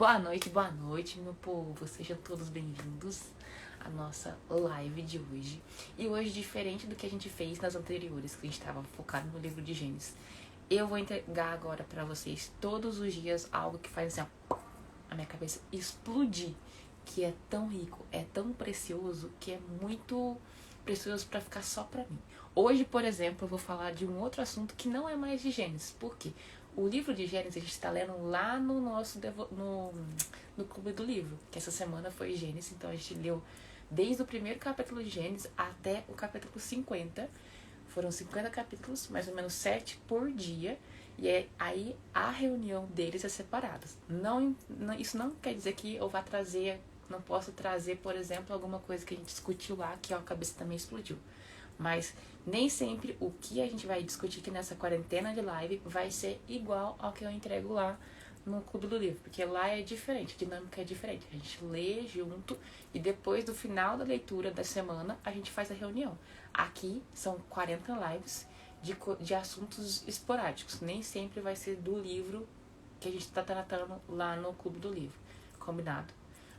boa noite, meu povo. Sejam todos bem-vindos à nossa live de hoje. E hoje, diferente do que a gente fez nas anteriores, que a gente estava focado no livro de Gênesis, eu vou entregar agora para vocês todos os dias algo que faz assim, ó, a minha cabeça explodir, que é tão rico, é tão precioso, que é muito precioso para ficar só para mim. Hoje, por exemplo, eu vou falar de um outro assunto que não é mais de Gênesis. Por quê? O livro de Gênesis a gente está lendo lá no nosso no clube do livro, que essa semana foi Gênesis, então a gente leu desde o primeiro capítulo de Gênesis até o capítulo 50. Foram 50 capítulos, mais ou menos 7 por dia, e aí a reunião deles é separada. Isso não quer dizer que eu vá trazer, não posso trazer, por exemplo, alguma coisa que a gente discutiu lá, que a cabeça também explodiu. Mas nem sempre o que a gente vai discutir aqui nessa quarentena de live vai ser igual ao que eu entrego lá no Clube do Livro. Porque lá é diferente, a dinâmica é diferente. A gente lê junto e depois do final da leitura da semana a gente faz a reunião. Aqui são 40 lives de assuntos esporádicos. Nem sempre vai ser do livro que a gente está tratando lá no Clube do Livro. Combinado?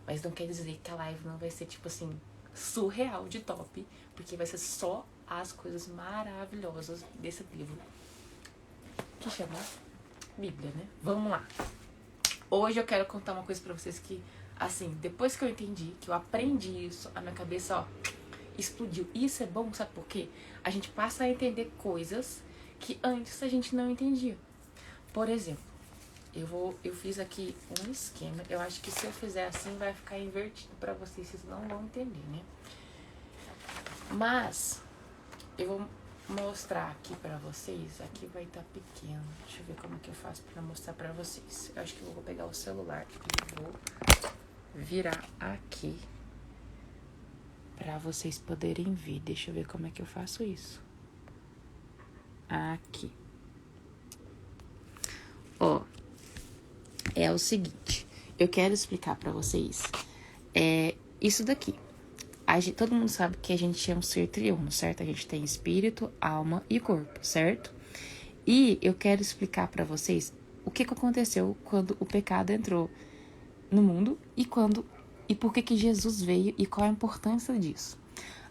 Mas não quer dizer que a live não vai ser tipo assim surreal de top, porque vai ser só as coisas maravilhosas desse livro que chama Bíblia, né? Vamos lá. Hoje eu quero contar uma coisa pra vocês que, assim, depois que eu entendi, que eu aprendi isso, a minha cabeça, ó, explodiu. E isso é bom, sabe por quê? A gente passa a entender coisas que antes a gente não entendia. Por exemplo, eu fiz aqui um esquema. Eu acho que se eu fizer assim vai ficar invertido pra vocês não vão entender, né? Mas eu vou mostrar aqui pra vocês. Aqui vai estar pequeno. Deixa eu ver como que eu faço pra mostrar pra vocês. Eu acho que eu vou pegar o celular e vou virar aqui pra vocês poderem ver. Deixa eu ver como é que eu faço isso. Aqui. Ó. É o seguinte, eu quero explicar pra vocês isso daqui. Todo mundo sabe que a gente é um ser triuno, certo? A gente tem espírito, alma e corpo, certo? E eu quero explicar pra vocês o que aconteceu quando o pecado entrou no mundo e por que Jesus veio e qual a importância disso.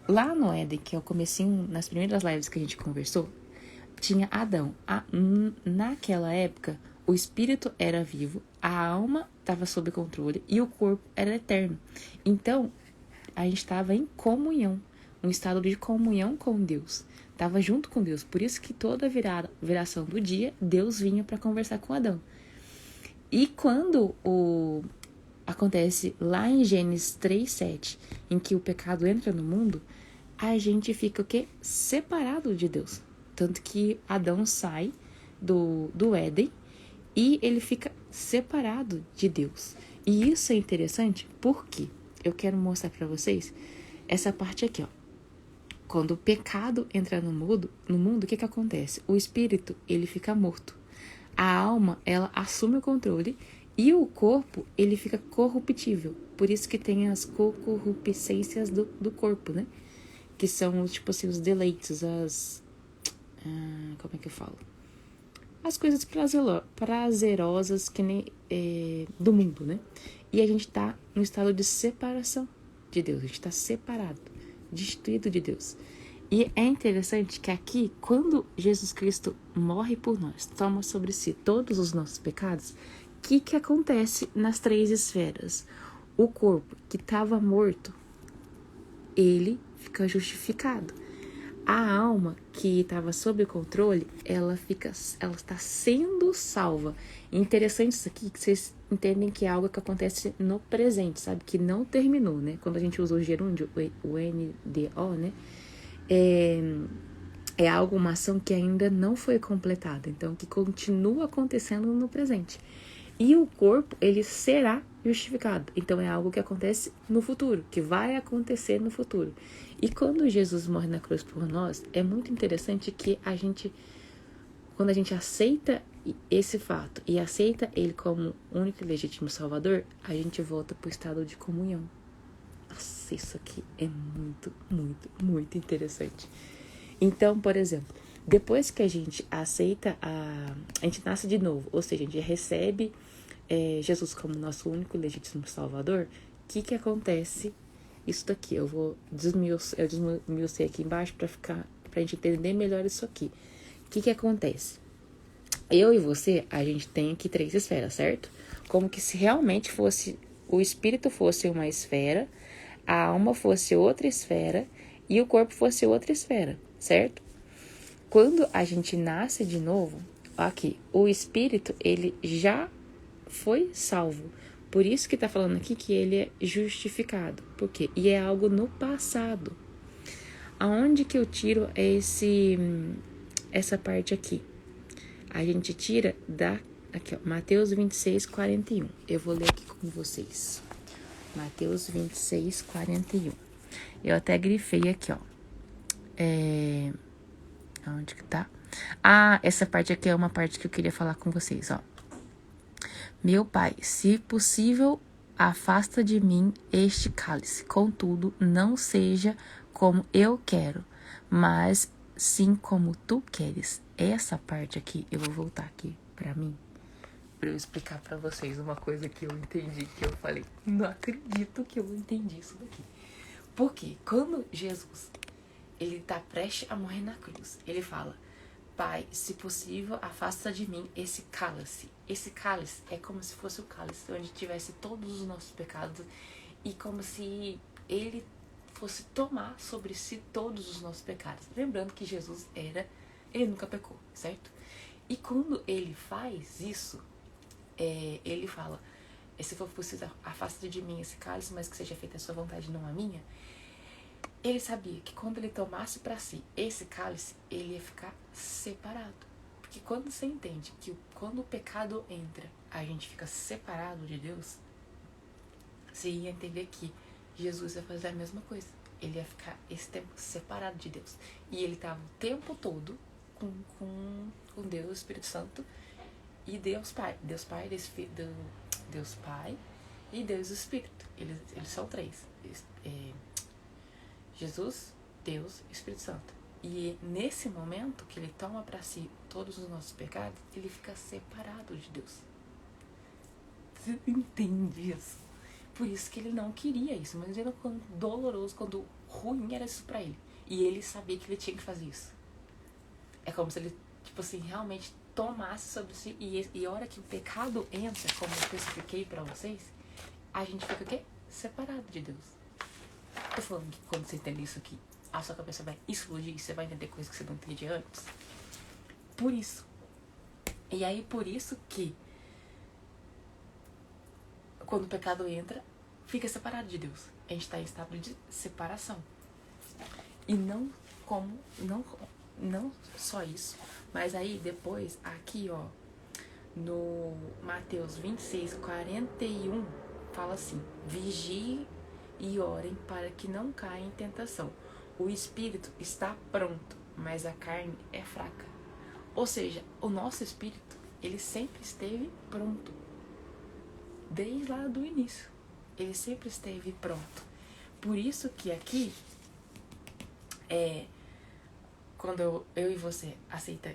Lá no Éden, que é o comecinho, nas primeiras lives que a gente conversou, tinha Adão. Naquela época, o espírito era vivo, a alma estava sob controle e o corpo era eterno. Então, a gente estava em comunhão, um estado de comunhão com Deus. Estava junto com Deus. Por isso que toda viração do dia, Deus vinha para conversar com Adão. E quando acontece lá em Gênesis 3:7, em que o pecado entra no mundo, a gente fica o quê? Separado de Deus. Tanto que Adão sai do Éden e ele fica separado de Deus. E isso é interessante porque eu quero mostrar para vocês essa parte aqui, ó. Quando o pecado entra no mundo, o que acontece? O espírito, ele fica morto. A alma, ela assume o controle e o corpo, ele fica corruptível. Por isso que tem as concupiscências do corpo, né? Que são, tipo assim, os deleites, como é que eu falo? As coisas prazerosas que nem do mundo, né? E a gente tá no estado de separação de Deus. A gente tá separado, destituído de Deus. E é interessante que aqui, quando Jesus Cristo morre por nós, toma sobre si todos os nossos pecados, o que acontece nas 3 esferas? O corpo que estava morto, ele fica justificado. A alma que estava sob controle, ela está sendo salva. Interessante isso aqui, que vocês entendem que é algo que acontece no presente, sabe? Que não terminou, né? Quando a gente usa o gerúndio, o NDO, né? É algo, uma ação que ainda não foi completada. Então, que continua acontecendo no presente. E o corpo, ele será justificado. Então, é algo que acontece no futuro, que vai acontecer no futuro. E quando Jesus morre na cruz por nós, é muito interessante que quando a gente aceita esse fato e aceita ele como único e legítimo salvador, a gente volta para o estado de comunhão. Nossa, isso aqui é muito, muito, muito interessante. Então, por exemplo, depois que a gente aceita, a gente nasce de novo, ou seja, a gente recebe Jesus como nosso único e legítimo Salvador, o que acontece? Isso daqui, eu desmiucei aqui embaixo pra gente entender melhor isso aqui. O que acontece? Eu e você, a gente tem aqui 3 esferas, certo? Como que se realmente fosse, o espírito fosse uma esfera, a alma fosse outra esfera e o corpo fosse outra esfera, certo? Quando a gente nasce de novo, aqui, o espírito, ele já foi salvo. Por isso que tá falando aqui que ele é justificado. Por quê? E é algo no passado. Aonde que eu tiro essa parte aqui? A gente tira aqui, ó, Mateus 26, 41. Eu vou ler aqui com vocês. Mateus 26, 41. Eu até grifei aqui, ó. Onde que tá? Essa parte aqui é uma parte que eu queria falar com vocês, ó. Meu Pai, se possível, afasta de mim este cálice. Contudo, não seja como eu quero, mas sim como tu queres. Essa parte aqui, eu vou voltar aqui pra mim, pra eu explicar pra vocês uma coisa que eu entendi, que eu falei, não acredito que eu entendi isso daqui. Porque quando Jesus, ele tá prestes a morrer na cruz, ele fala: Pai, se possível, afasta de mim esse cálice. Esse cálice é como se fosse o cálice onde tivesse todos os nossos pecados e como se ele fosse tomar sobre si todos os nossos pecados. Lembrando que Jesus ele nunca pecou, certo? E quando ele faz isso, ele fala: se for possível, afasta de mim esse cálice, mas que seja feita a sua vontade, não a minha. Ele sabia que quando ele tomasse para si esse cálice, ele ia ficar separado. Porque quando você entende que quando o pecado entra, a gente fica separado de Deus, você ia entender que Jesus ia fazer a mesma coisa. Ele ia ficar esse tempo separado de Deus. E ele estava o tempo todo com Deus, Espírito Santo, e Deus Pai. Deus Pai e Deus Espírito. Eles são 3. Jesus, Deus e Espírito Santo. E nesse momento que ele toma para si todos os nossos pecados, ele fica separado de Deus. Você entende isso? Por isso que ele não queria isso, mas ele quando doloroso, quando ruim era isso para ele. E ele sabia que ele tinha que fazer isso. É como se ele, tipo assim, realmente tomasse sobre si. E a hora que o pecado entra, como eu expliquei para vocês, a gente fica o quê? Separado de Deus. Tô falando que quando você entender isso aqui, a sua cabeça vai explodir, você vai entender coisas que você não entendia antes. Por isso. E aí, por isso que quando o pecado entra, fica separado de Deus. A gente tá em estado de separação. E não só isso, mas aí depois, aqui ó, no Mateus 26, 41, fala assim: vigiem e orem para que não caia em tentação. O espírito está pronto, mas a carne é fraca. Ou seja, o nosso espírito, ele sempre esteve pronto. Desde lá do início. Ele sempre esteve pronto. Por isso que aqui, quando eu e você aceita,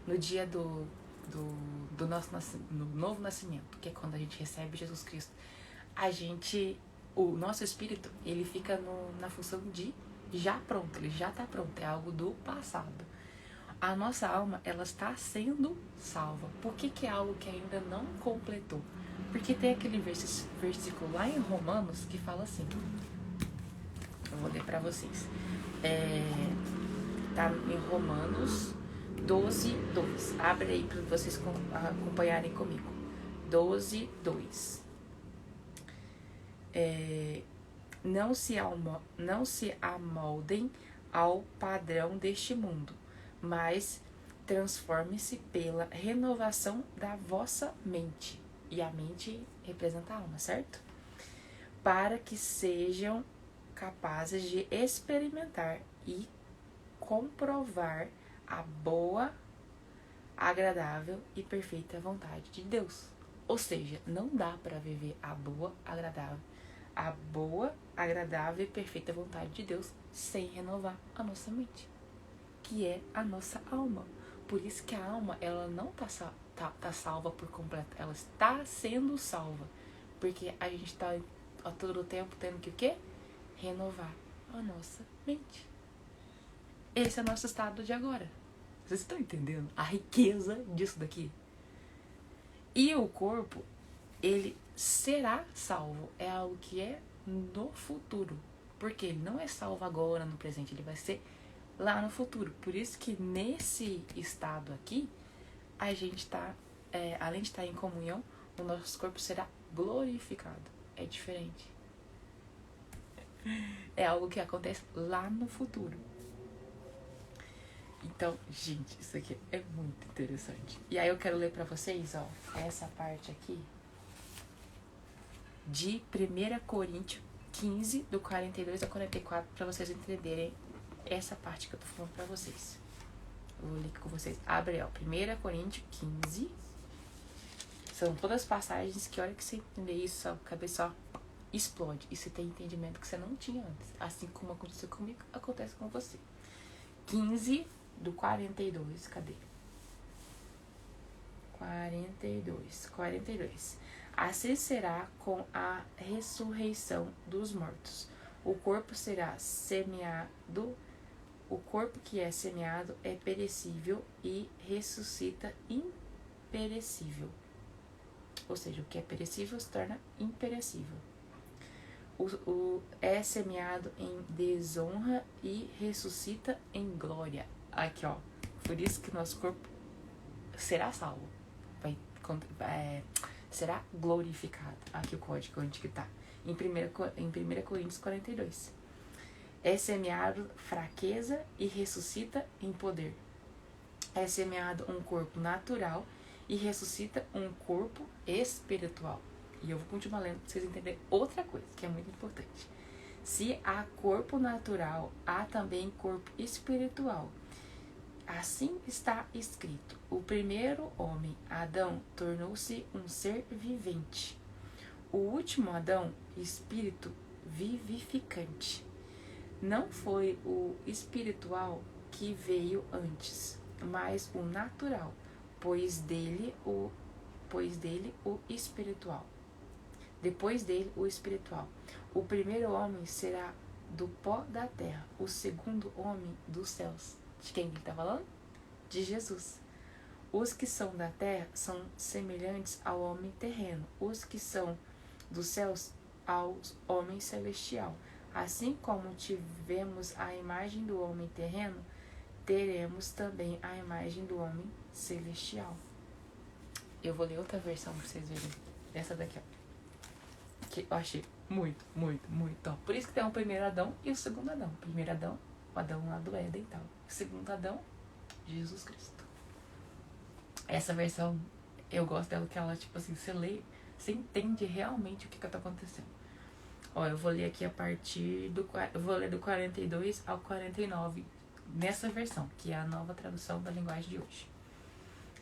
no dia do nosso no novo nascimento, que é quando a gente recebe Jesus Cristo, o nosso espírito, ele fica na função de já pronto, ele já está pronto, é algo do passado. A nossa alma, ela está sendo salva. Por que é algo que ainda não completou? Porque tem aquele versículo lá em Romanos que fala assim, eu vou ler para vocês, tá em Romanos 12, 2. Abre aí para vocês acompanharem comigo. 12, 2. Não se amoldem ao padrão deste mundo, mas transforme-se pela renovação da vossa mente. E a mente representa a alma, certo? Para que sejam capazes de experimentar e comprovar a boa, agradável e perfeita vontade de Deus. Ou seja, não dá para viver a boa, agradável e perfeita vontade de Deus sem renovar a nossa mente, que é a nossa alma. Por isso que a alma, ela não tá tá salva por completo. Ela está sendo salva. Porque a gente tá a todo tempo tendo que o quê? Renovar a nossa mente. Esse é o nosso estado de agora. Vocês estão entendendo a riqueza disso daqui? E o corpo, ele será salvo. É algo que é no futuro. Porque ele não é salvo agora, no presente. Ele vai ser lá no futuro. Por isso que nesse estado aqui, a gente tá, além de estar em comunhão, o nosso corpo será glorificado. É diferente. É algo que acontece lá no futuro. Então, gente, isso aqui é muito interessante. E aí eu quero ler pra vocês, ó, essa parte aqui de 1 Coríntios 15, do 42 ao 44, pra vocês entenderem essa parte que eu tô falando pra vocês. Eu vou ler aqui com vocês. Abre, ó, 1 Coríntios 15. São todas passagens que, a hora que você entender isso, a cabeça só explode. E você tem entendimento que você não tinha antes. Assim como aconteceu comigo, acontece com você. 15, do 42. Cadê? 42. Assim será com a ressurreição dos mortos. O corpo será semeado. O corpo que é semeado é perecível e ressuscita imperecível. Ou seja, o que é perecível se torna imperecível. É semeado em desonra e ressuscita em glória. Aqui, ó. Por isso que nosso corpo será salvo. Será glorificado. Aqui o código onde que tá. Em 1 Coríntios 42. É semeado fraqueza e ressuscita em poder. É semeado um corpo natural e ressuscita um corpo espiritual. E eu vou continuar lendo para vocês entenderem outra coisa, que é muito importante. Se há corpo natural, há também corpo espiritual. Assim está escrito: o primeiro homem, Adão, tornou-se um ser vivente. O último Adão, espírito vivificante. Não foi o espiritual que veio antes, mas o natural, pois dele o espiritual. Depois dele, o espiritual. O primeiro homem será do pó da terra, o segundo homem dos céus. De quem ele está falando? De Jesus. Os que são da terra são semelhantes ao homem terreno, os que são dos céus ao homem celestial. Assim como tivemos a imagem do homem terreno, teremos também a imagem do homem celestial. Eu vou ler outra versão para vocês verem. Essa daqui, ó. Que eu achei muito, muito, muito top. Por isso que tem o primeiro Adão e o segundo Adão. O primeiro Adão, o Adão lá do Éden e tal. O segundo Adão, Jesus Cristo. Essa versão, eu gosto dela, que ela, tipo assim, você lê, você entende realmente o que tá acontecendo. Ó, eu vou ler aqui a partir do... Eu vou ler do 42 ao 49, nessa versão, que é a nova tradução da linguagem de hoje.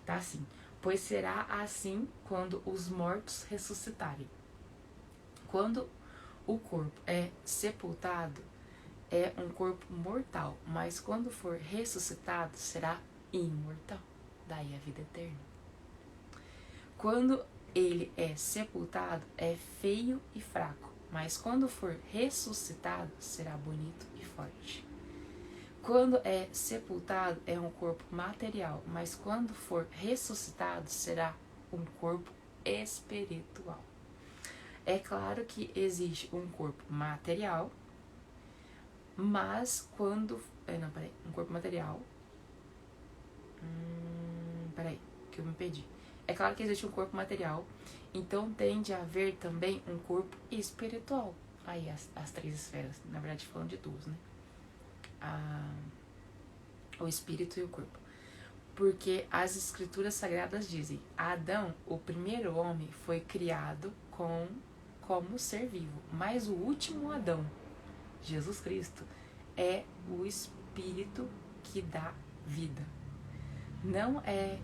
Tá assim: pois será assim quando os mortos ressuscitarem. Quando o corpo é sepultado, é um corpo mortal, mas quando for ressuscitado, será imortal. Daí a vida eterna. Quando ele é sepultado, é feio e fraco, mas quando for ressuscitado, será bonito e forte. Quando é sepultado, é um corpo material, mas quando for ressuscitado, será um corpo espiritual. É claro que existe um corpo material, mas quando... um corpo material... que eu me perdi. É claro que existe um corpo material, então tende a haver também um corpo espiritual. Aí as três esferas, na verdade falando de duas, né? O espírito e o corpo. Porque as escrituras sagradas dizem: Adão, o primeiro homem, foi criado como ser vivo, mas o último Adão, Jesus Cristo, é o espírito que dá vida. Não é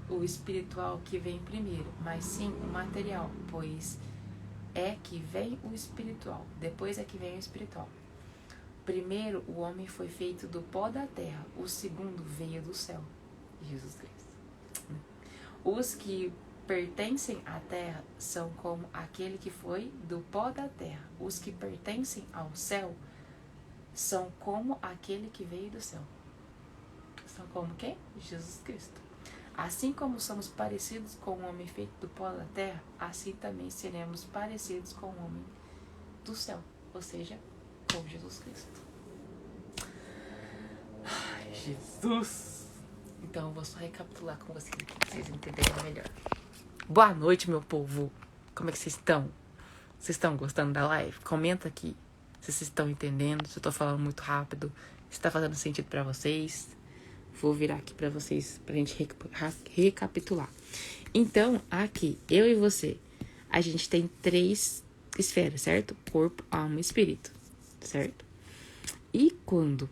o espiritual que vem primeiro, mas sim o material, pois é que vem o espiritual, depois é que vem o espiritual. Primeiro, o homem foi feito do pó da terra, o segundo veio do céu, Jesus Cristo. Os que pertencem à terra são como aquele que foi do pó da terra. Os que pertencem ao céu são como aquele que veio do céu. São como quem? Jesus Cristo. Assim como somos parecidos com o homem feito do pó da terra, assim também seremos parecidos com o homem do céu, ou seja, com Jesus Cristo. Ai, Jesus! Então eu vou só recapitular com vocês aqui pra vocês entenderem melhor. Boa noite, meu povo! Como é que vocês estão? Vocês estão gostando da live? Comenta aqui se vocês estão entendendo, se eu tô falando muito rápido, se tá fazendo sentido pra vocês. Vou virar aqui pra vocês, pra gente recapitular. Então, aqui, eu e você, a gente tem 3 esferas, certo? Corpo, alma e espírito, certo? E quando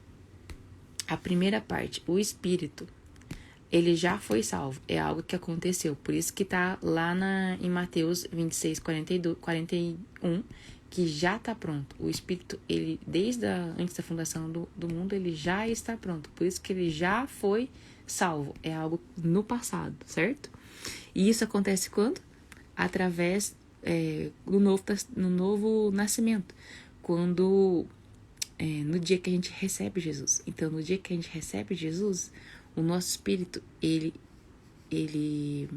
a primeira parte, o espírito, ele já foi salvo, é algo que aconteceu. Por isso que tá lá em Mateus 26, 41, que já está pronto. O Espírito, ele desde antes da fundação do mundo, ele já está pronto. Por isso que ele já foi salvo. É algo no passado, certo? E isso acontece quando? Através do novo nascimento. Quando, no dia que a gente recebe Jesus. Então, no dia que a gente recebe Jesus, o nosso espírito, ele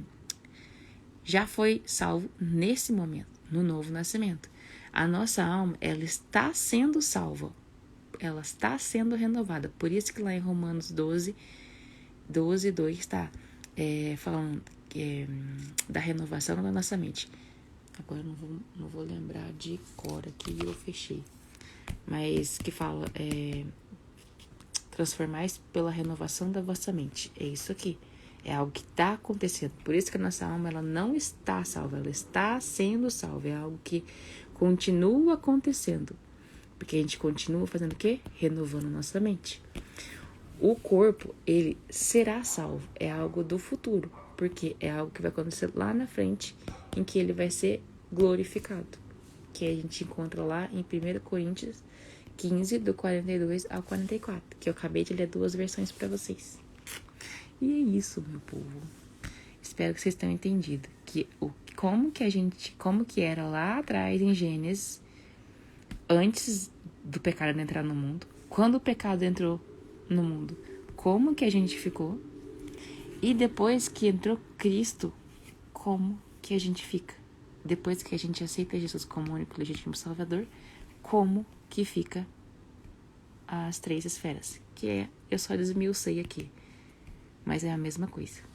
já foi salvo nesse momento, no novo nascimento. A nossa alma, ela está sendo salva. Ela está sendo renovada. Por isso que lá em Romanos 12, 2 está falando da renovação da nossa mente. Agora eu não vou lembrar de cor aqui, eu fechei. Mas que fala, transformais pela renovação da vossa mente. É isso aqui. É algo que está acontecendo. Por isso que a nossa alma, ela não está salva. Ela está sendo salva. É algo que continua acontecendo. Porque a gente continua fazendo o quê? Renovando nossa mente. O corpo, ele será salvo. É algo do futuro. Porque é algo que vai acontecer lá na frente, em que ele vai ser glorificado. Que a gente encontra lá em 1 Coríntios 15, do 42 ao 44. Que eu acabei de ler 2 versões para vocês. E é isso, meu povo. Espero que vocês tenham entendido como que era lá atrás em Gênesis, antes do pecado entrar no mundo, quando o pecado entrou no mundo, como que a gente ficou, e depois que entrou Cristo, como que a gente fica. Depois que a gente aceita Jesus como único legítimo Salvador, como que fica as 3 esferas, que eu só desmiucei aqui, mas é a mesma coisa.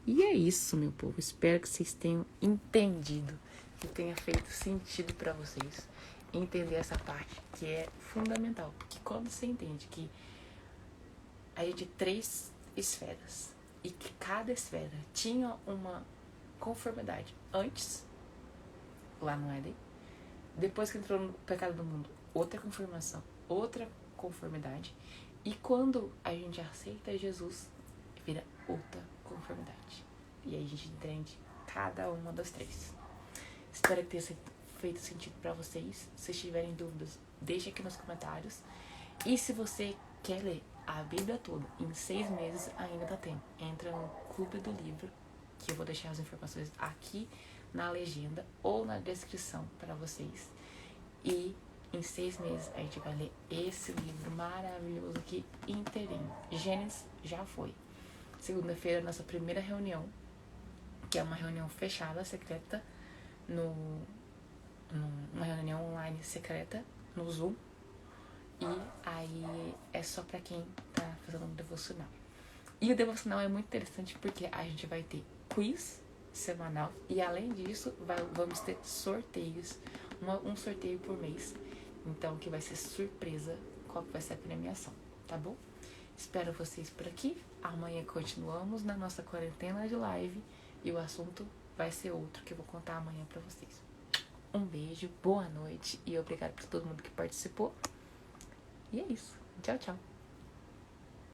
E é isso, meu povo. Espero que vocês tenham entendido, que tenha feito sentido para vocês entender essa parte, que é fundamental. Porque quando você entende que a gente tem 3 esferas e que cada esfera tinha uma conformidade antes, lá no Éden, depois que entrou no pecado do mundo, outra conformação, outra conformidade, e quando a gente aceita Jesus, vira outra conformidade. E aí a gente entende cada uma das 3. Espero que tenha feito sentido para vocês. Se tiverem dúvidas, deixe aqui nos comentários. E se você quer ler a Bíblia toda em 6 meses, ainda dá tempo. Entra no Clube do Livro, que eu vou deixar as informações aqui na legenda ou na descrição para vocês. E em 6 meses a gente vai ler esse livro maravilhoso aqui inteirinho. Gênesis já foi. Segunda-feira, nossa primeira reunião, que é uma reunião fechada, secreta, uma reunião online secreta no Zoom. E aí é só pra quem tá fazendo um devocional. E o devocional é muito interessante porque a gente vai ter quiz semanal e além disso vamos ter sorteios, um sorteio por mês. Então que vai ser surpresa qual que vai ser a premiação, tá bom? Espero vocês por aqui. Amanhã continuamos na nossa quarentena de live e o assunto vai ser outro que eu vou contar amanhã pra vocês. Um beijo, boa noite e obrigado por todo mundo que participou. E é isso. Tchau, tchau.